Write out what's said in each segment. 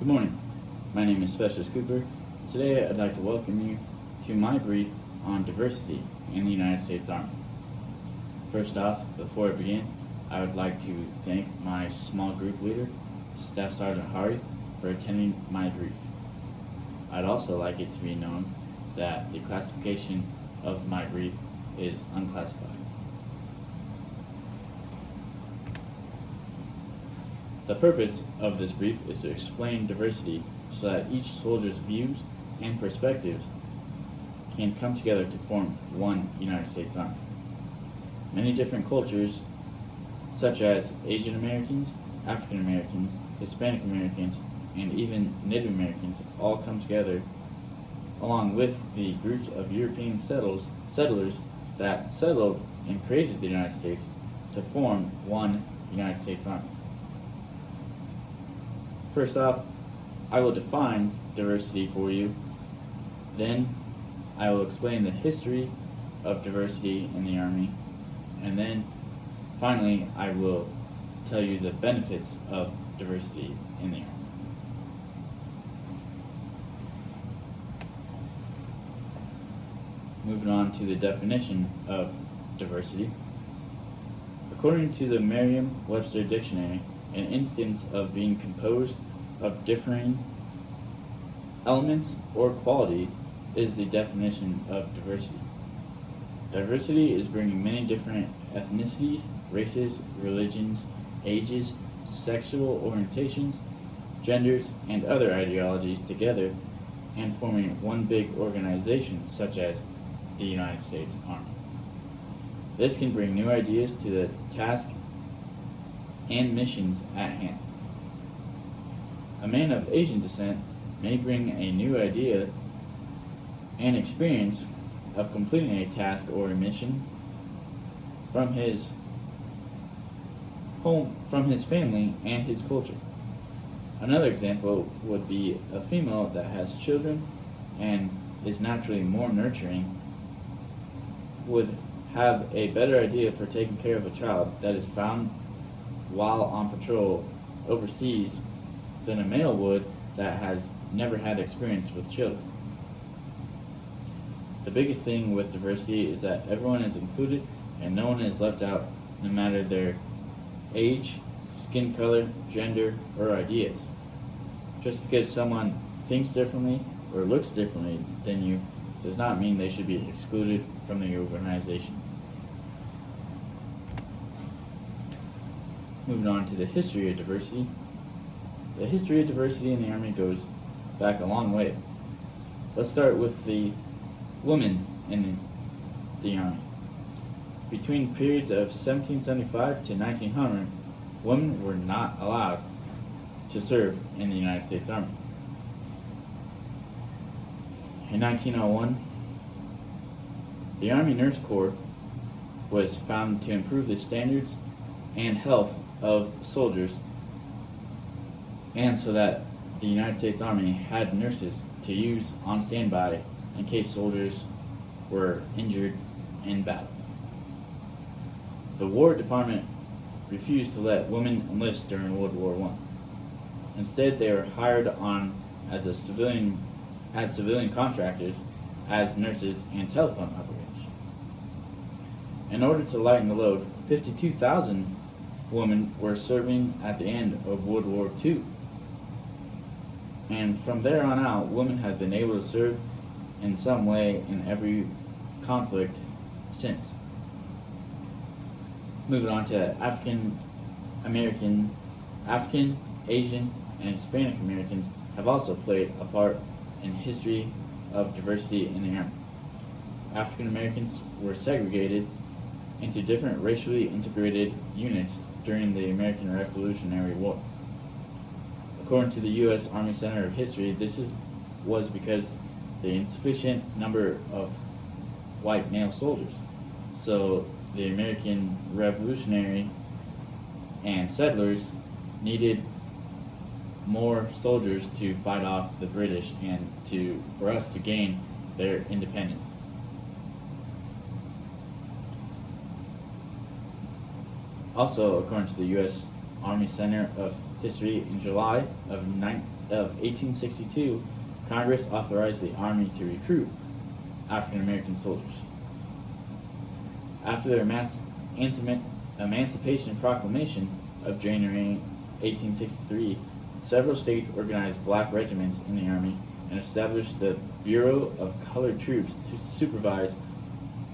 Good morning. My name is Specialist Cooper. Today I'd like to welcome you to my brief on diversity in the United States Army. First off, before I begin, I would like to thank my small group leader, Staff Sergeant Hari, for attending my brief. I'd also like it to be known that the classification of my brief is unclassified. The purpose of this brief is to explain diversity so that each soldier's views and perspectives can come together to form one United States Army. Many different cultures, such as Asian Americans, African Americans, Hispanic Americans, and even Native Americans, all come together along with the groups of European settlers that settled and created the United States to form one United States Army. First off, I will define diversity for you. Then I will explain the history of diversity in the Army. And then finally, I will tell you the benefits of diversity in the Army. Moving on to the definition of diversity. According to the Merriam-Webster Dictionary, an instance of being composed of differing elements or qualities is the definition of diversity. Diversity is bringing many different ethnicities, races, religions, ages, sexual orientations, genders, and other ideologies together and forming one big organization such as the United States Army. This can bring new ideas to the task and missions at hand. A man of Asian descent may bring a new idea and experience of completing a task or a mission from his home, from his family, and his culture. Another example would be a female that has children and is naturally more nurturing would have a better idea for taking care of a child that is found while on patrol overseas than a male would that has never had experience with children. The biggest thing with diversity is that everyone is included and no one is left out, no matter their age, skin color, gender, or ideas. Just because someone thinks differently or looks differently than you does not mean they should be excluded from the organization. Moving on to the history of diversity. The history of diversity in the Army goes back a long way. Let's start with the women in the Army. Between periods of 1775 to 1900, women were not allowed to serve in the United States Army. In 1901, the Army Nurse Corps was found to improve the standards and health of soldiers, and so that the United States Army had nurses to use on standby in case soldiers were injured in battle. The War Department refused to let women enlist during World War I. Instead, they were hired on as civilian contractors as nurses and telephone operators. In order to lighten the load, 52,000 women were serving at the end of World War II. And from there on out, women have been able to serve in some way in every conflict since. Moving on to African, Asian, and Hispanic Americans have also played a part in history of diversity in the Army. African Americans were segregated into different racially integrated units during the American Revolutionary War. According to the U.S. Army Center of History, this was because the insufficient number of white male soldiers. So the American Revolutionary and settlers needed more soldiers to fight off the British and for us to gain their independence. Also, according to the U.S. Army Center of History in July of 1862, Congress authorized the Army to recruit African American soldiers. After their Emancipation Proclamation of January 1863, several states organized black regiments in the Army and established the Bureau of Colored Troops to supervise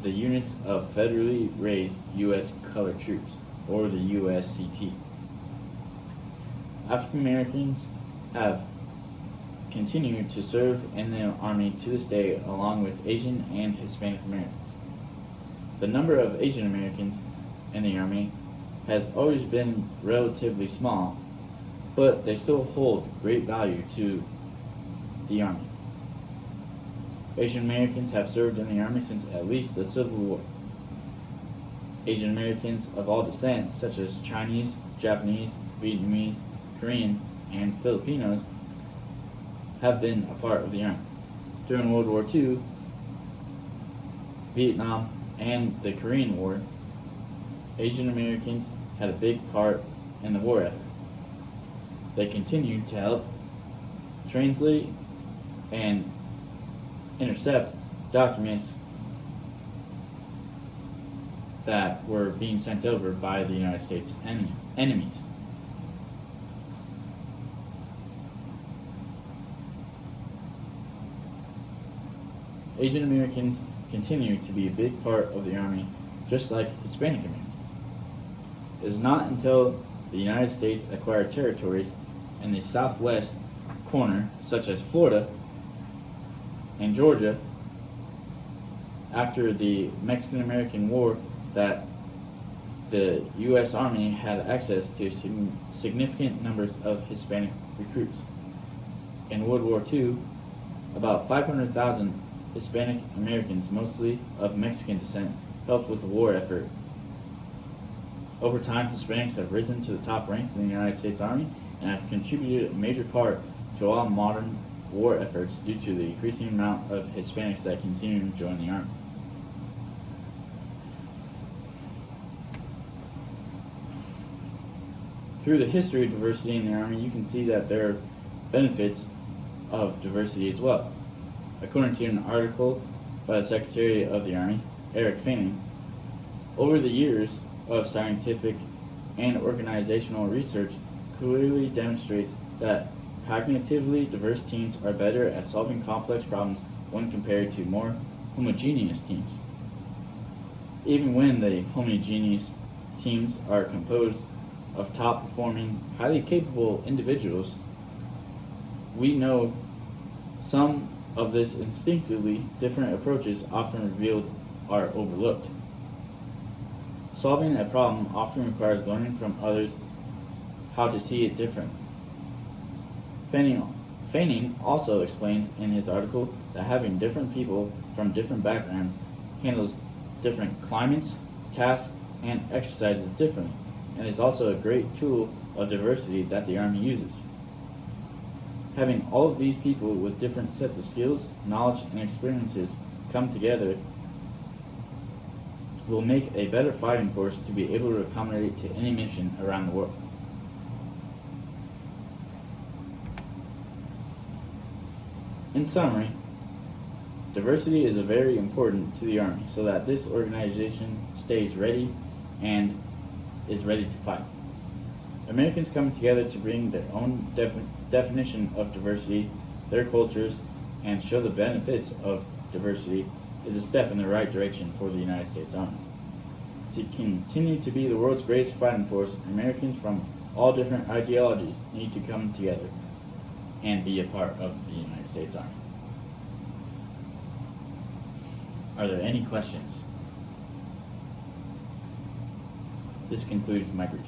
the units of federally raised U.S. Colored Troops, or the USCT. African Americans have continued to serve in the Army to this day, along with Asian and Hispanic Americans. The number of Asian Americans in the Army has always been relatively small, but they still hold great value to the Army. Asian Americans have served in the Army since at least the Civil War. Asian Americans of all descent, such as Chinese, Japanese, Vietnamese, Korean, and Filipinos, have been a part of the Army. During World War II, Vietnam, and the Korean War, Asian Americans had a big part in the war effort. They continued to help translate and intercept documents that were being sent over by the United States enemies. Asian Americans continue to be a big part of the Army, just like Hispanic Americans. It is not until the United States acquired territories in the southwest corner, such as Florida and Georgia, after the Mexican-American War, that the U.S. Army had access to significant numbers of Hispanic recruits. In World War II, about 500,000 Hispanic Americans, mostly of Mexican descent, helped with the war effort. Over time, Hispanics have risen to the top ranks in the United States Army and have contributed a major part to all modern war efforts due to the increasing amount of Hispanics that continue to join the Army. Through the history of diversity in the Army, you can see that there are benefits of diversity as well. According to an article by the Secretary of the Army, Eric Fanning, over the years of scientific and organizational research clearly demonstrates that cognitively diverse teams are better at solving complex problems when compared to more homogeneous teams. Even when the homogeneous teams are composed of top-performing, highly capable individuals, we know some of this instinctively different approaches often revealed are overlooked. Solving a problem often requires learning from others how to see it different. Fanning also explains in his article that having different people from different backgrounds handles different climates, tasks, and exercises differently, and is also a great tool of diversity that the Army uses. Having all of these people with different sets of skills, knowledge, and experiences come together will make a better fighting force to be able to accommodate to any mission around the world. In summary, diversity is very important to the Army so that this organization stays ready and is ready to fight. Americans coming together to bring their own definition of diversity, their cultures, and show the benefits of diversity is a step in the right direction for the United States Army. To continue to be the world's greatest fighting force, Americans from all different ideologies need to come together and be a part of the United States Army. Are there any questions? This concludes my brief.